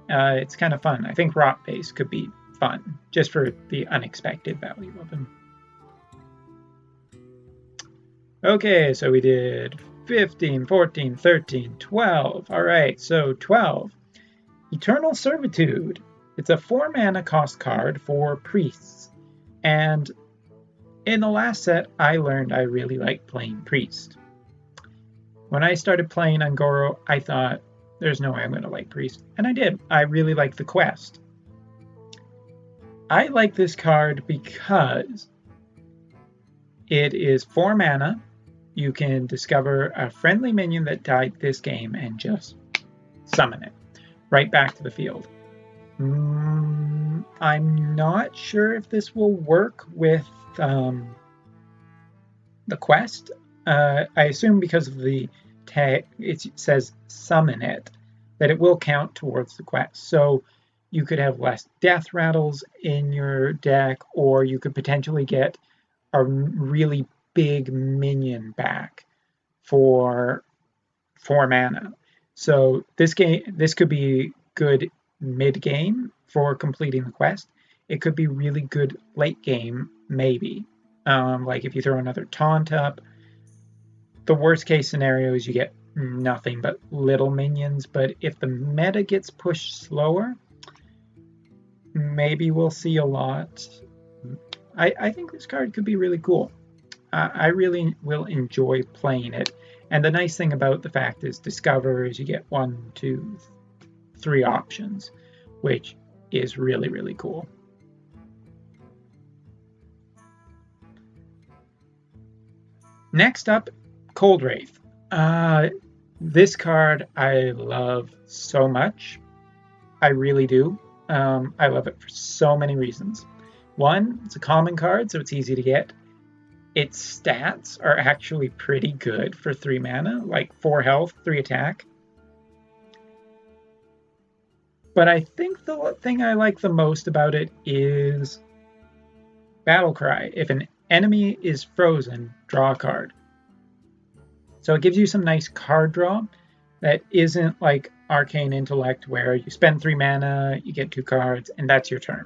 It's kind of fun. I think Rot Base could be fun, just for the unexpected value of him. Okay, so we did 15, 14, 13, 12. All right, so 12. Eternal Servitude. It's a 4 mana cost card for priests. And in the last set, I learned I really like playing priest. When I started playing Ungoro, I thought, there's no way I'm going to like priest. And I did. I really like the quest. I like this card because it is 4 mana. You can discover a friendly minion that died this game and just summon it right back to the field. I'm not sure if this will work with the quest. I assume because of the tag, it says summon it, that it will count towards the quest. So you could have less death rattles in your deck, or you could potentially get a really big minion back for 4 mana. So this could be good mid-game for completing the quest. It could be really good late game, maybe. Like if you throw another taunt up. The worst case scenario is you get nothing but little minions, but if the meta gets pushed slower, maybe we'll see a lot. I think this card could be really cool. I really will enjoy playing it. And the nice thing about the fact is Discover is you get 1, 2, 3 options, which is really, really cool. Next up, Cold Wraith. This card I love so much. I really do. I love it for so many reasons. One, it's a common card, so it's easy to get. Its stats are actually pretty good for 3 mana, like 4 health, 3 attack. But I think the thing I like the most about it is Battle Cry. If an enemy is frozen, draw a card. So it gives you some nice card draw that isn't like Arcane Intellect where you spend 3 mana, you get 2 cards, and that's your turn.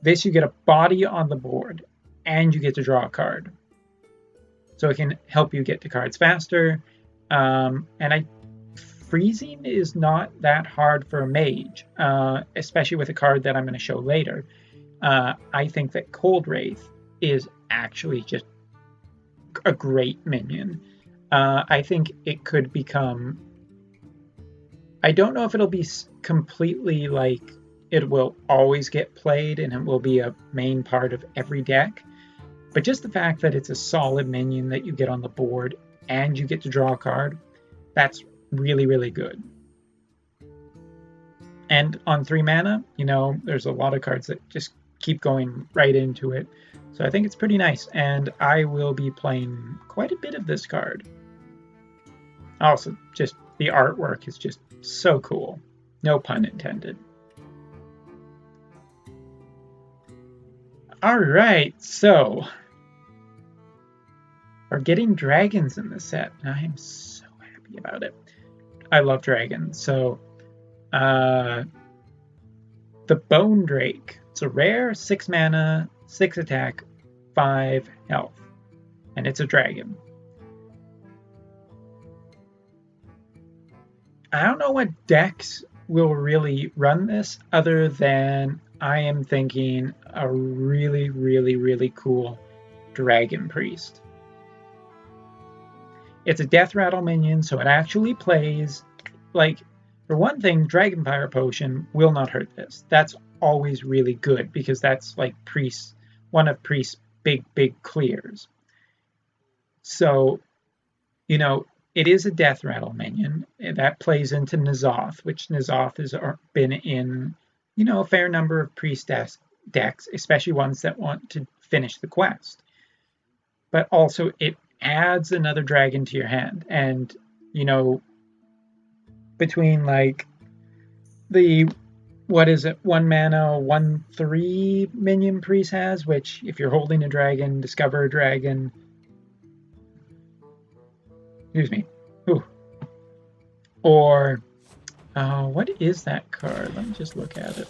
This, you get a body on the board, and you get to draw a card. So it can help you get to cards faster. Freezing is not that hard for a mage, especially with a card that I'm going to show later. I think that Cold Wraith is actually just a great minion. I think it could become... I don't know if it'll be completely like it will always get played and it will be a main part of every deck. But just the fact that it's a solid minion that you get on the board and you get to draw a card, that's really, really good. And on 3 mana, there's a lot of cards that just keep going right into it. So I think it's pretty nice, and I will be playing quite a bit of this card. Also, just the artwork is just so cool. No pun intended. All right, so we're getting dragons in the set, and I am so happy about it. I love dragons. So the Bone Drake. It's a rare 6 mana, 6 attack, 5 health, and it's a dragon. I don't know what decks will really run this other than I am thinking a really, really, really cool Dragon Priest. It's a Death Rattle minion, so it actually plays, like, for one thing, Dragonfire Potion will not hurt this. That's always really good because that's like one of Priest's big clears. So, it is a Death Rattle minion. That plays into N'Zoth, which N'Zoth has been in, a fair number of Priest decks, especially ones that want to finish the quest. But also, it adds another dragon to your hand. And, between like the, 1 mana, 1/3 minion Priest has, which if you're holding a dragon, discover a dragon. Excuse me. Ooh. Or What is that card? Let me just look at it.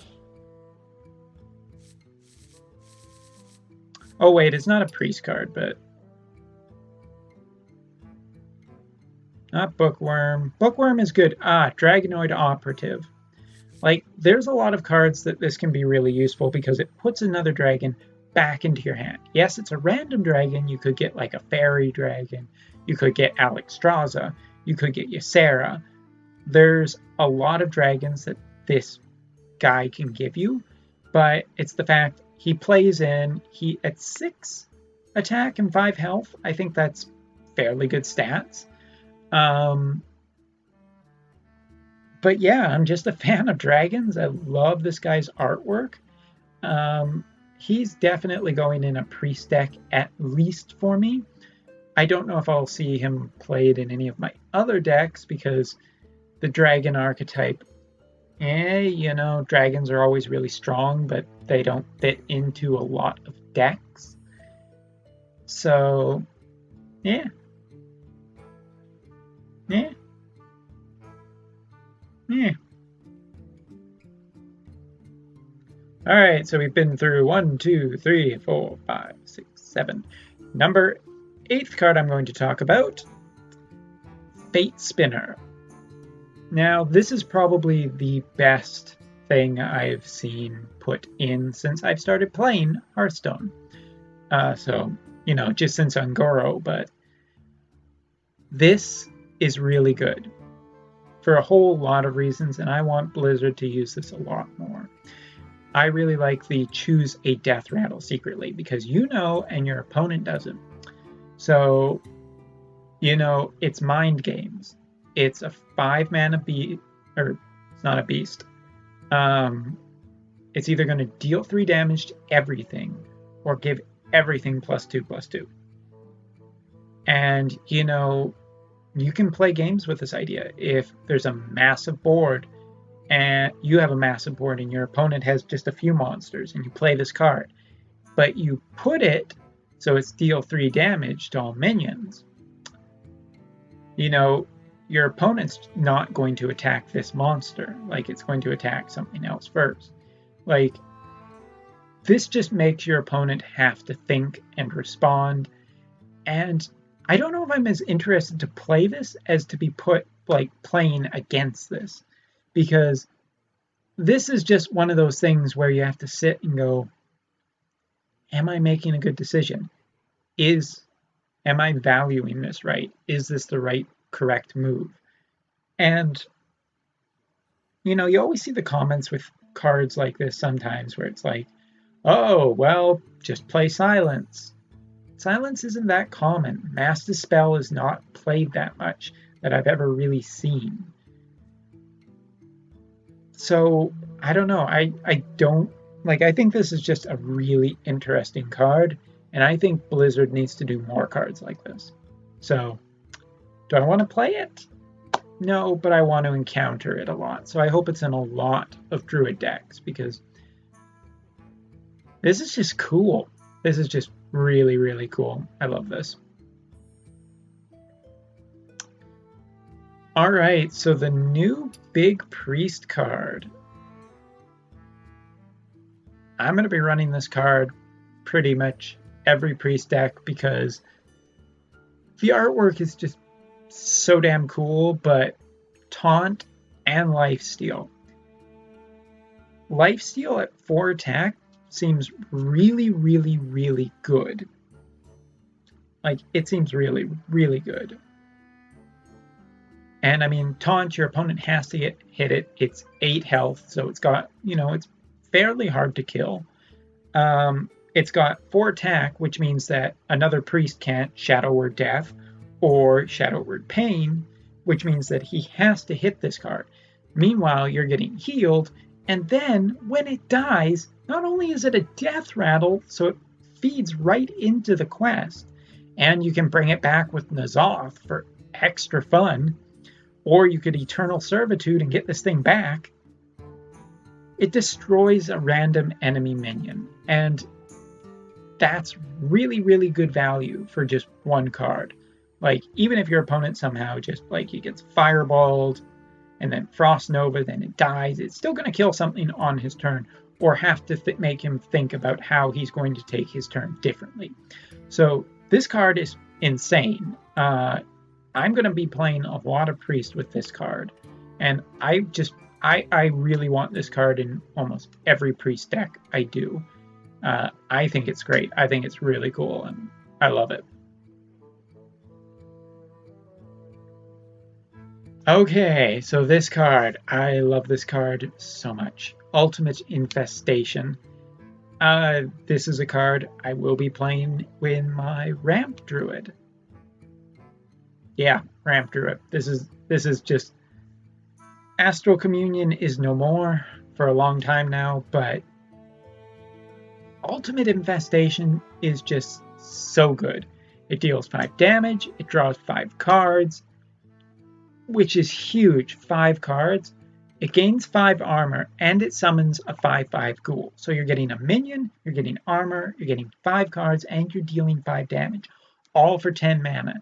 Oh wait, it's not a priest card, but not Bookworm. Bookworm is good. Dragonoid Operative. Like, there's a lot of cards that this can be really useful because it puts another dragon back into your hand. Yes, it's a random dragon. You could get like a fairy dragon. You could get Alexstrasza. You could get Ysera. There's a lot of dragons that this guy can give you, but it's the fact he plays in, he at 6 attack and 5 health. I think that's fairly good stats. But yeah, I'm just a fan of dragons. I love this guy's artwork. He's definitely going in a priest deck at least for me. I don't know if I'll see him played in any of my other decks because the dragon archetype, dragons are always really strong, but they don't fit into a lot of decks. So, yeah. All right, so we've been through 1, 2, 3, 4, 5, 6, 7. Number 8th card I'm going to talk about, Fate Spinner. Now, this is probably the best thing I've seen put in since I've started playing Hearthstone. Just since Ungoro, but this is really good for a whole lot of reasons, and I want Blizzard to use this a lot more. I really like the choose a death rattle secretly because and your opponent doesn't. So, it's mind games. It's a 5-mana beast, or it's not a beast. It's either going to deal 3 damage to everything or give everything +2/+2. And, you can play games with this idea. If there's a massive board and you have a massive board and your opponent has just a few monsters and you play this card, but you put it so it's deal 3 damage to all minions, your opponent's not going to attack this monster. Like, it's going to attack something else first. Like, this just makes your opponent have to think and respond. And I don't know if I'm as interested to play this as to be playing against this. Because this is just one of those things where you have to sit and go, am I making a good decision? Am I valuing this right? Is this the correct move? And, you always see the comments with cards like this sometimes where it's like, oh, well, just play Silence. Silence isn't that common. Mass Dispel is not played that much that I've ever really seen. So, I don't know. I think this is just a really interesting card, and I think Blizzard needs to do more cards like this. So, do I want to play it? No, but I want to encounter it a lot. So I hope it's in a lot of Druid decks, because this is just cool. This is just really, really cool. I love this. All right, so the new Big Priest card. I'm going to be running this card pretty much every Priest deck because the artwork is just so damn cool, but Taunt and Lifesteal. Lifesteal at 4 attack seems really, really, really good. Like, it seems really, really good. And I mean, Taunt, your opponent has to hit it. It's 8 health, so it's got, it's fairly hard to kill. It's got 4 attack, which means that another priest can't Shadow Word Death or Shadow Word Pain, which means that he has to hit this card. Meanwhile, you're getting healed, and then when it dies, not only is it a death rattle, so it feeds right into the quest, and you can bring it back with N'Zoth for extra fun, or you could Eternal Servitude and get this thing back. It destroys a random enemy minion, and that's really, really good value for just one card. Like, even if your opponent somehow just, he gets fireballed, and then Frost Nova, then it dies. It's still going to kill something on his turn, or have to make him think about how he's going to take his turn differently. So this card is insane. I'm going to be playing a lot of Priest with this card, and I really want this card in almost every Priest deck I do. I think it's great. I think it's really cool, and I love it. Okay, so this card, I love this card so much. Ultimate Infestation. This is a card I will be playing with my Ramp Druid. Yeah, Ramp Druid. This is just Astral Communion is no more for a long time now, but Ultimate Infestation is just so good. It deals 5 damage, it draws 5 cards, which is huge. 5 cards. It gains 5 armor, and it summons a 5/5 ghoul. So you're getting a minion, you're getting armor, you're getting 5 cards, and you're dealing 5 damage, all for 10 mana.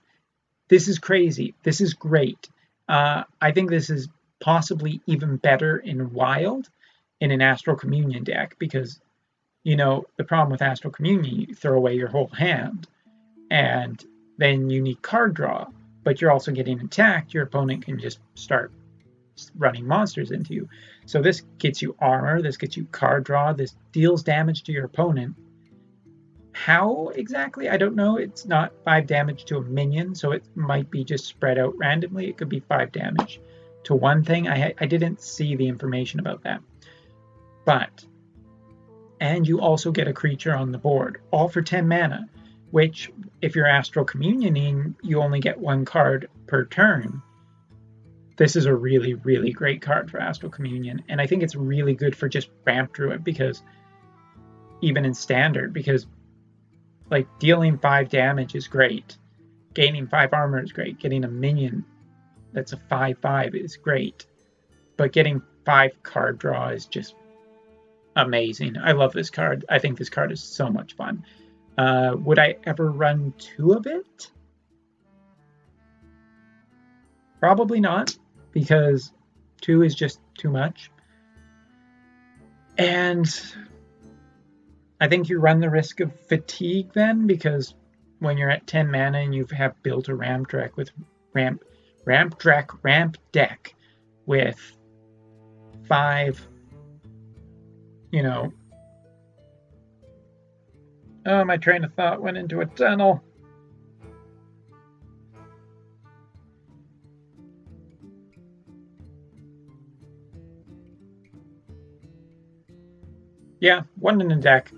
This is crazy. This is great. I think this is possibly even better in Wild in an Astral Communion deck, because, you know, the problem with Astral Communion, you throw away your whole hand, and then you need card draw, but you're also getting attacked. Your opponent can just start running monsters into you. So this gets you armor, this gets you card draw, this deals damage to your opponent. How exactly? I don't know. It's not 5 damage to a minion, so it might be just spread out randomly. It could be 5 damage to one thing. I didn't see the information about that. But, and you also get a creature on the board, all for 10 mana, which, if you're Astral Communioning, you only get 1 card per turn. This is a really, really great card for Astral Communion, and I think it's really good for just Ramp Druid, because even in Standard, because like dealing 5 damage is great, gaining 5 armor is great, getting a minion that's a 5/5 is great, but getting 5 card draw is just amazing. I love this card. I think this card is so much fun. Would I ever run 2 of it? Probably not, because 2 is just too much. And I think you run the risk of fatigue then, because when you're at 10 mana and you have built a ramp deck with ramp deck with 5, you know. Oh, my train of thought went into a tunnel. Yeah, 1 in the deck.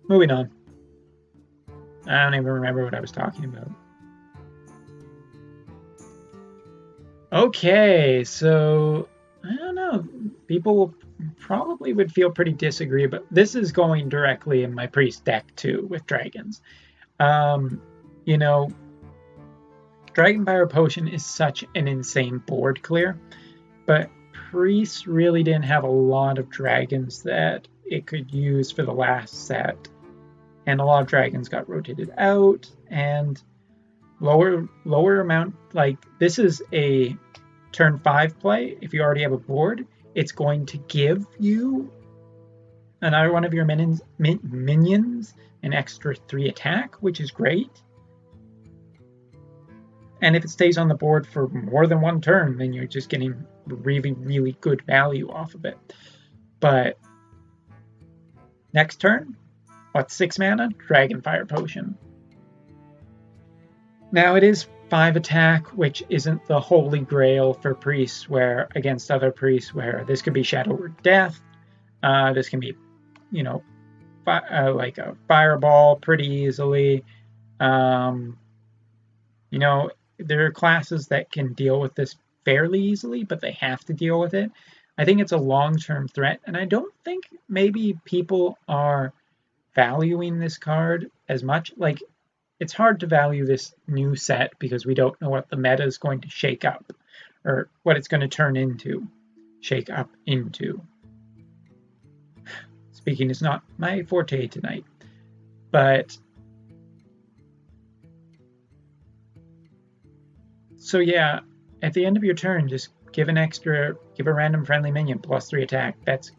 Moving on. I don't even remember what I was talking about. Okay, so I don't know. People probably would feel pretty disagree, but this is going directly in my priest deck too with dragons. You know, Dragon Fire Potion is such an insane board clear, but priests really didn't have a lot of dragons that it could use for the last set, and a lot of dragons got rotated out, and lower amount, like this is a turn 5 play. If you already have a board, it's going to give you another one of your minions an extra 3 attack, which is great. And if it stays on the board for more than 1 turn, then you're just getting really, really good value off of it. But next turn, what, 6 mana? Dragonfire Potion. Now it is 5 attack, which isn't the holy grail for priests, where against other priests, where this could be Shadow or Death. This can be, you know, like a fireball pretty easily. You know, there are classes that can deal with this fairly easily, but they have to deal with it. I think it's a long-term threat, and I don't think maybe people are valuing this card as much. Like, it's hard to value this new set because we don't know what the meta is going to shake up, or what it's going to turn into, shake up into. Speaking is not my forte tonight, but so yeah, at the end of your turn, just give a random friendly minion +3 attack. That's